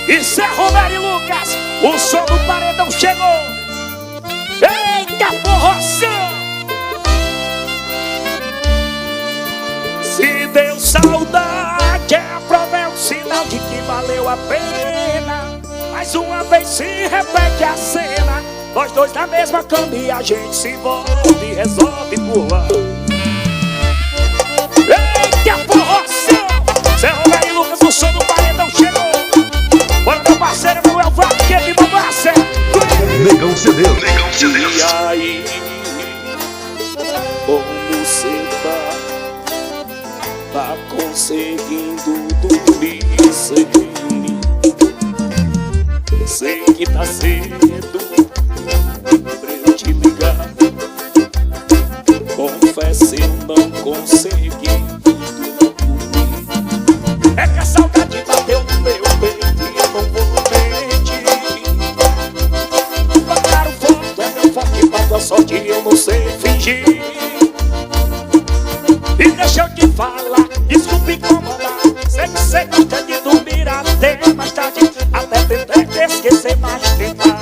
Isso é Roberto e Lucas, o som do paredão chegou. Eita forroção! Se deu saudade, a prova é um sinal de que valeu a pena. Mais uma vez se repete a cena, nós dois na mesma cama e a gente se envolve e resolve pular. Eita forroção! Zé Roberto e Lucas, o som do paredão chegou. Bora meu parceiro, meu vaqueiro de Babassa. Negão Cedeu, Negão Cedeu. E aí, como você tá conseguindo dormir? Sei que tá cedo pra eu te ligar. Confesso, eu não consegui dormir. É que a saudade bateu no meu peito e eu não vou mentir. Pagar o fogo é meu forte, bato a sorte e eu não sei fingir. E deixa eu te falar, desculpe incomodar. Sei que você gosta de dormir até mais tarde, até tentar te esquecer, mas tentar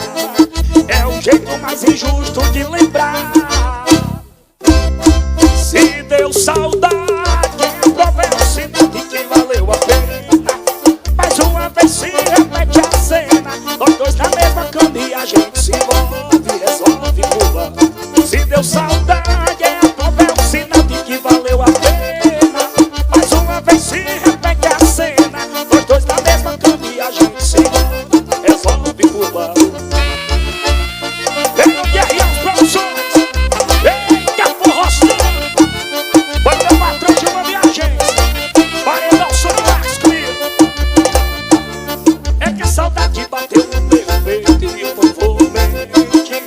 é o jeito mais injusto de lembrar. Se deu saudade, prova é um sinal de que valeu a pena. Mais uma vez se repete a cena, nós dois na mesma cama e a gente se envolve e resolve pular. Se deu saudade, prova é um sinal de que valeu a pena. Mais uma vez se repete a cena, nós dois na mesma cama e a gente se envolve e resolve pular. Vem o Guerreiro Produções, eita forroção. Foi meu patrão de uma viagem, paredão Sonax comigo. É que a saudade bateu no meu peito e eu não vou mentir.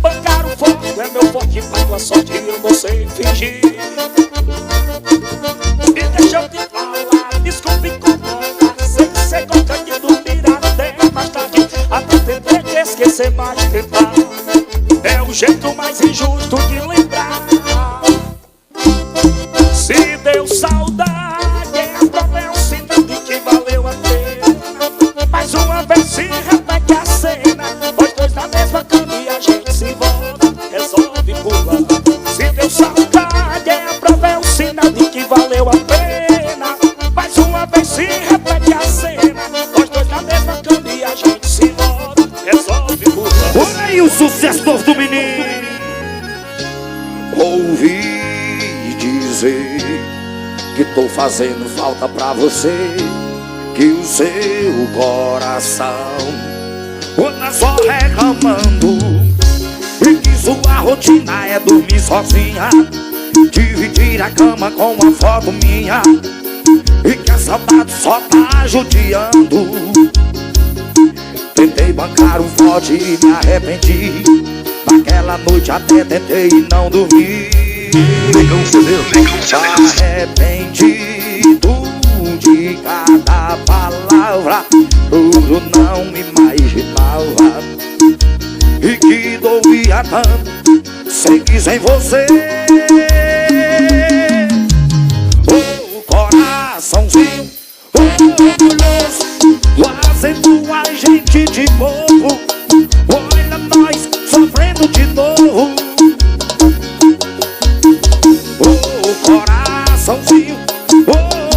Bancar o fogo é meu forte, pago a sorte e eu não sei fingir. E deixa eu te falar, desculpe incomodar. Sei que você gosta de dormir até mais tarde, até tentar te esquecer, mas tentar é o jeito mais injusto de lembrar. Se deu saudade, a prova é um sinal de que valeu a pena. Mais uma vez se repete a cena, nós dois na mesma cama e a gente se envolve, resolve pular. Se deu saudade, a prova é um sinal de que valeu a pena. Mais uma vez se repete a cena, nós dois na mesma cama e a gente se envolve, resolve pular. Olha aí o sucesso novo do menino. Ouvi dizer que tô fazendo falta pra você, que o seu coração anda só reclamando, e que sua rotina é dormir sozinha, dividir a cama com uma foto minha, e que a saudade só tá judiando. Tentei bancar o forte e me arrependi. Naquela noite até tentei e não dormi. Negão Cedeu, Negão Cedeu. Arrependido de cada palavra, tudo não me imaginava, e que doía tanto, sei que sem você o coraçãozinho orgulhoso fazendo a gente de novo. Olha nós sofrendo de novo. O coraçãozinho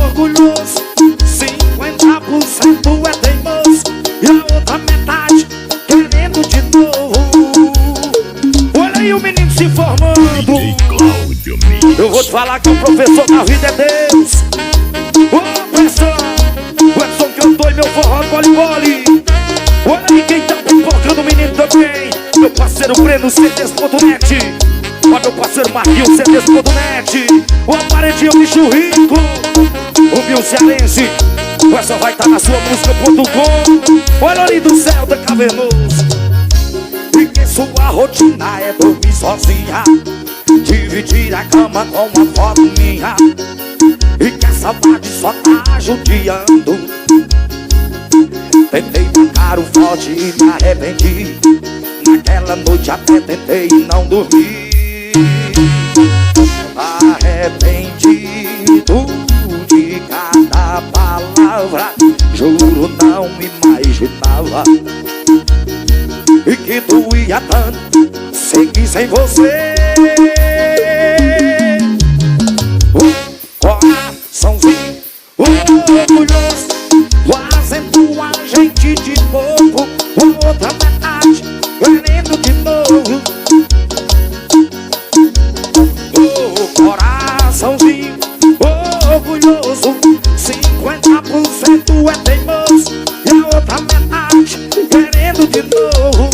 orgulhoso, 50% é teimoso e a outra metade querendo de novo. Olha aí o menino se formando. Eu vou te falar que o professor da vida é Deus. Ô professor, o Edson cantou e meu forró vole. Olha aí quem tá pipocando o menino também, meu parceiro Breno, CDs.net. Olha meu parceiro Marquinhos, CDs.net. O Aparentinho, o bicho rico, o Bill Cearense. Essa vai estar na sua música.com. Olha ali do céu, tá cavernoso. E que sua rotina é dormir sozinha, dividir a cama com uma foto minha, e que a saudade só tá judiando. Tentei bancar o forte e me arrependi. Naquela noite até tentei e não dormi. Arrependido de cada palavra. Juro, não imaginava e que tu ia tanto seguir sem você. Coraçãozinho orgulhoso, fazendo a gente de novo. Outra metade querendo de novo. Coraçãozinho orgulhoso, 50% é teimoso e a outra metade querendo de novo.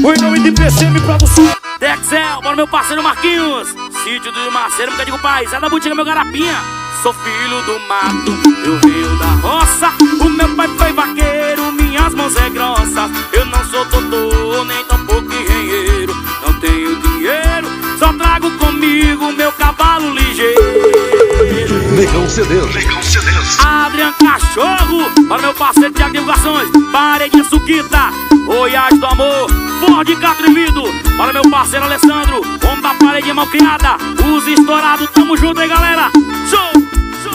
Foi em nome de PCM Produção. Dexel, bora meu parceiro Marquinhos. Sítio do Marcelo, nunca digo pai, sai da botiga meu garapinha. Sou filho do mato, eu venho da roça. O meu pai foi vaqueiro, minhas mãos é grossas. Eu não sou doutor, nem tampouco engenheiro. Não tenho dinheiro, só trago comigo meu cavalo ligeiro. Negão CDs. Adrian Cachorro, para meu parceiro Tiago Divulgações. Paredinha Suquita, Goiás do Amor, Ford Catrivido. Para meu parceiro Alessandro, homem da paredinha mal criada. Os estourados, tamo junto aí galera. Show, show.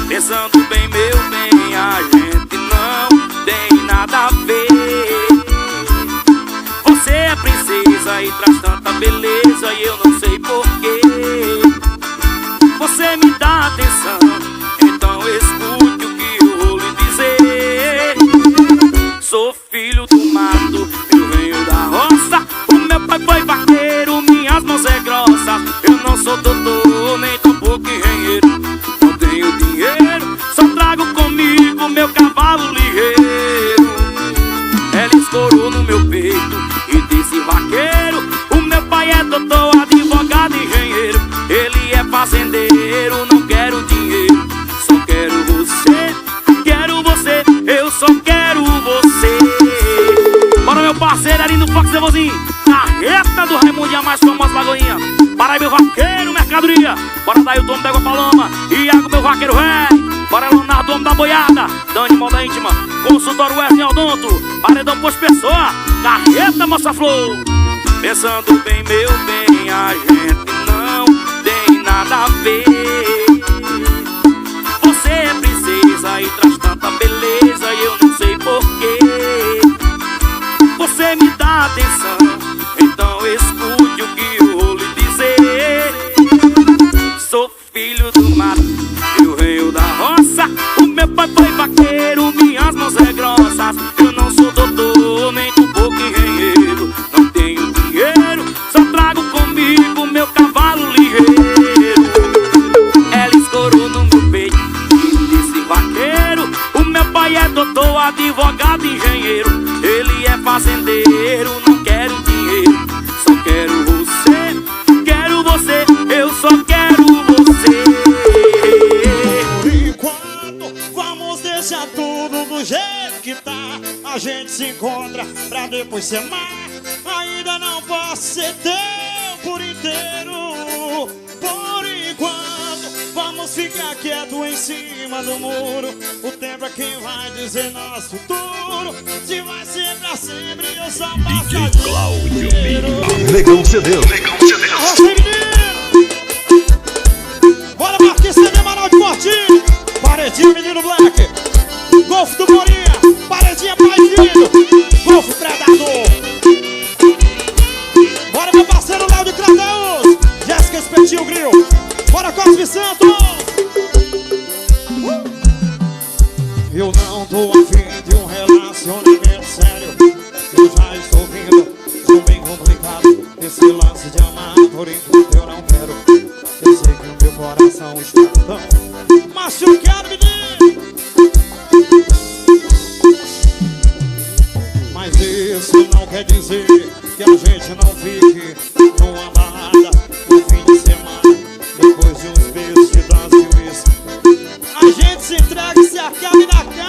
Pensando bem, meu bem, a gente não tem nada a ver. Você é princesa e traz tanta beleza e eu não sei porquê. Você me dá atenção, então escute o que eu vou lhe dizer. Sou filho do mato, eu venho da roça. O meu pai foi vaqueiro, minhas mãos é grossas. Eu não sou doutor, nem tampouco engenheiro. Não tenho dinheiro, só trago comigo meu cavalo ligeiro. Ela escorou no meu peito e disse: vaqueiro, o meu pai é doutor, advogado, engenheiro. Ele é fazendeiro, não quero dinheiro, só quero você, eu só quero você. Bora meu parceiro ali no Fox Devozinho, carreta do Raimundo e a mais famosa Lagoinha. Para aí meu vaqueiro, mercadoria. Bora daí o dono da Água Paloma, Iago meu vaqueiro velho. Bora Leonardo, dono da boiada, Dani Moda Íntima, consultório Wesley Aldonto, paredão Posto Pessoa, carreta Moça Flor. Pensando bem, meu bem, a gente não tem nada a ver. Você é princesa e traz tanta beleza e eu não sei porquê. Você me dá atenção, então escute o que eu vou lhe dizer. Sou filho do mato, eu venho da roça. O meu pai foi vaqueiro, minhas mãos é grossas. Eu não sou doutor, nem tampouco engenheiro. Não tenho dinheiro, só trago comigo meu cavalo ligeiro. Ela escorou no meu peito e disse: vaqueiro, o meu pai é doutor, advogado, engenheiro. Ele é fazendeiro, não quero dinheiro, só quero você, eu só quero você. Por enquanto, vamos deixar tudo do jeito que tá. A gente se encontra pra depois se amar. Ainda não posso ser teu por inteiro. Por enquanto, vamos ficar quieto em cima do muro. O tempo é quem vai dizer nosso futuro. Se vai ser pra sempre, eu só passageiro. Negão CDs. Arrocha, menino! Bora, Marquinhos, CD Maral de Fortinho. Paredinha, menino Black. Golfe do Borinha. Paredinha, pai e filho. Golfe Predador. Bora, meu parceiro Léo de Crateus. Jéssica Espetinho Grill. Bora, Cosme Santos. Eu não tô afim de um relacionamento sério. Eu já estou vindo, sou bem complicado. Esse lance de amar, por enquanto eu não quero. Eu sei que o meu coração está tão machucado, menino. Mas isso não quer dizer que a gente não fique numa balada no fim de semana. Depois de uns beijos de dança e uísque, a gente se entrega e se acaba na cama.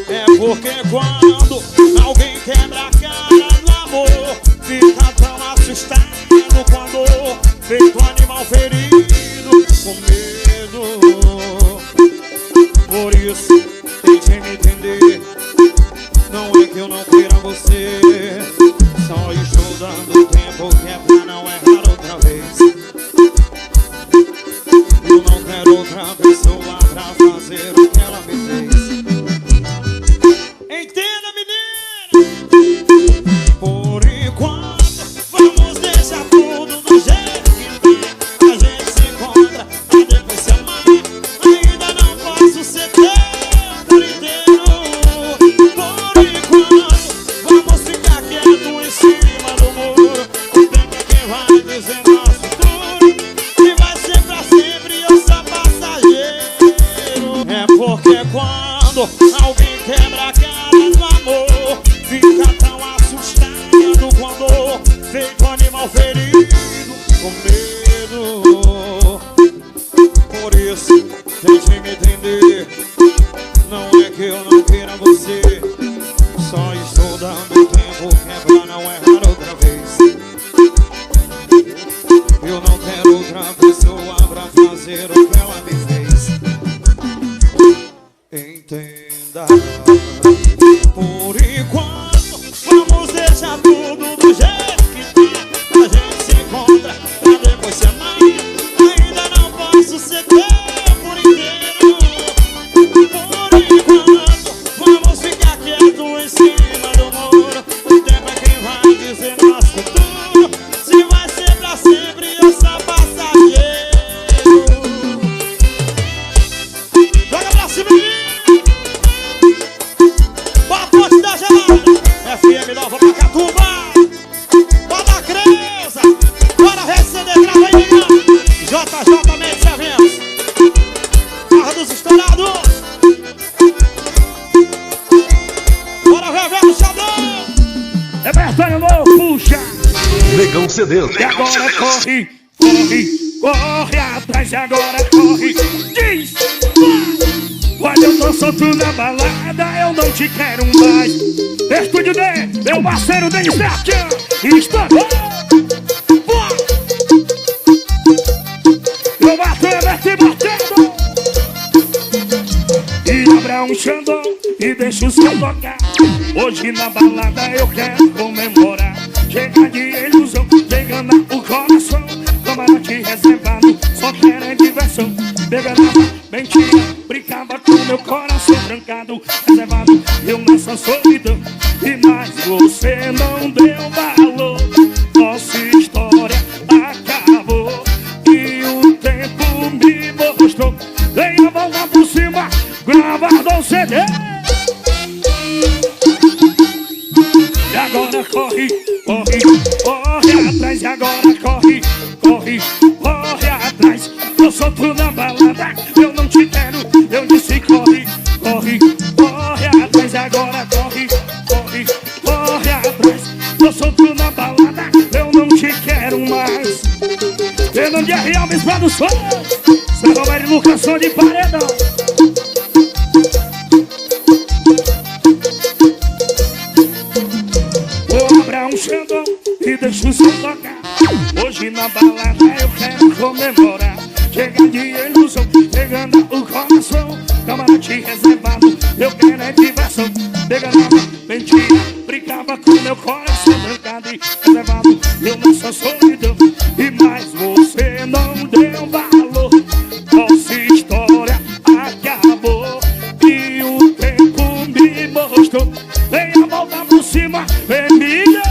É porque quando alguém quebra a cara no amor, fica tão assustado quando feito animal ferido, com medo. Por isso, tente me entender. Não é que eu não queira você, só estou dando tempo vai dizer nosso futuro, se vai ser pra sempre ou só passageiro. É porque quando alguém quebra a cara do amor, fica tão assustado quando feito animal ferido com medo. Por isso, tente me entender. Não é que eu não queira você, só estou dando tempo que é pra não errar outra vez. Eu não quero outra pessoa pra fazer o que ela me fez. Entenda. Por enquanto, vamos deixar tudo do jeito que tá. A gente se encontra pra depois se amar. Ainda não posso ser teu por inteiro. Por enquanto, vamos ficar quietos em cima do muro. O tempo é quem vai dizer nosso futuro, se vai ser pra sempre ou só passageiro. Joga pra cima, menino! Bora, ponte da gelada! FM Nova Pacatuba! Bora da Creuza! Bora receber, grava aí, negão! JJ Mendes Eventos! Barra dos Estourados! Bora ver, velho, Xadão! É Bertônio Novo, puxa! Negão CDs. E agora corre, corre, corre atrás, e agora corre, diz! Olha, eu tô solto na balada, eu não te quero mais. Estúdio D, meu parceiro Denis Sertão, estourou! Eu bato, eu meto e batendo. E abra um Xandão e deixa o som tocar. Hoje na balada eu quero comemorar. Chega de ilusão, pegando o coração. Camarote reservado, só quero diversão. Pegava, mentia, brincava com meu coração trancado. Reservado, eu nessa solidão. E mais você não deu valor. Nossa história acabou e o tempo me mostrou. Vem a mão lá por cima, gravado o CD. E agora corre, corre, corre atrás. E agora corre, corre, corre atrás. Eu solto na balada, eu não te quero. Eu disse corre, corre, corre atrás. E agora corre, corre, corre atrás. Eu solto na balada, eu não te quero mais. Fernando de R. Alves Produções, São Roberto e Lucas Som de Paredão. Um Xandão e deixa o som tocar. Hoje na balada eu quero comemorar. Chega de ilusão, pegando o coração. Camarote reservado, eu quero é diversão. Pegando mentira, brincava com meu coração trancado e reservado. Eu nessa solidão e mais você não deu valor. Nossa história acabou e o tempo me mostrou. Vem a volta por cima, Emília.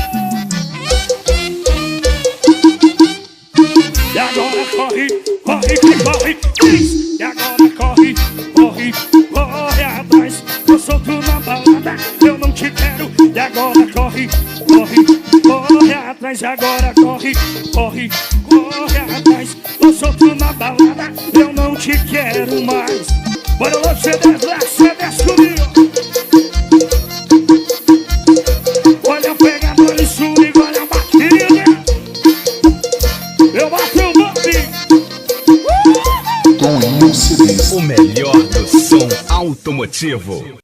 E agora corre, corre, corre, diz. E agora corre, corre, corre atrás. Eu solto na balada, eu não te quero. E agora corre, corre, corre atrás. E agora corre, corre, corre atrás. Eu solto na balada, eu não te quero mais. Bora lá, CDs, lá, CDs comigo. Olha a pegadora e swing, olha a batida. Eu bato o bumbi. Toninho CDs. O melhor do som automotivo.